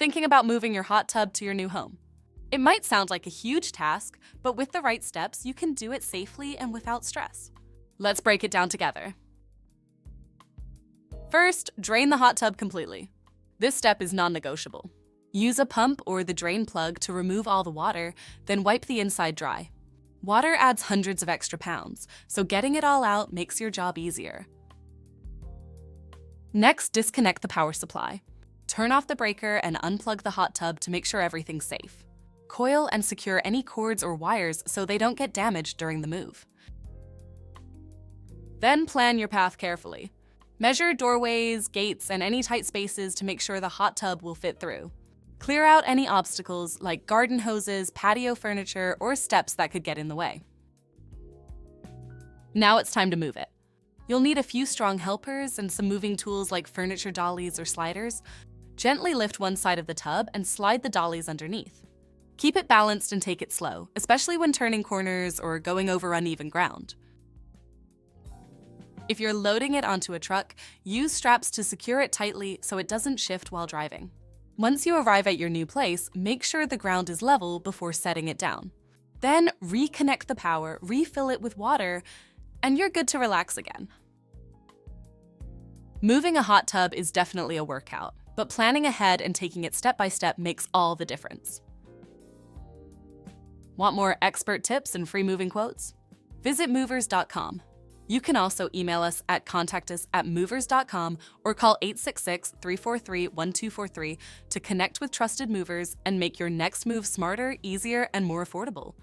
Thinking about moving your hot tub to your new home. It might sound like a huge task, but with the right steps, you can do it safely and without stress. Let's break it down together. First, drain the hot tub completely. This step is non-negotiable. Use a pump or the drain plug to remove all the water, then wipe the inside dry. Water adds hundreds of extra pounds, so getting it all out makes your job easier. Next, disconnect the power supply. Turn off the breaker and unplug the hot tub to make sure everything's safe. Coil and secure any cords or wires so they don't get damaged during the move. Then plan your path carefully. Measure doorways, gates, and any tight spaces to make sure the hot tub will fit through. Clear out any obstacles like garden hoses, patio furniture, or steps that could get in the way. Now it's time to move it. You'll need a few strong helpers and some moving tools like furniture dollies or sliders. Gently lift one side of the tub and slide the dollies underneath. Keep it balanced and take it slow, especially when turning corners or going over uneven ground. If you're loading it onto a truck, use straps to secure it tightly so it doesn't shift while driving. Once you arrive at your new place, make sure the ground is level before setting it down. Then reconnect the power, refill it with water, and you're good to relax again. Moving a hot tub is definitely a workout, but planning ahead and taking it step by step makes all the difference. Want more expert tips and free moving quotes? Visit movers.com. You can also email us at contactus@movers.com or call 866-343-1243 to connect with trusted movers and make your next move smarter, easier, and more affordable.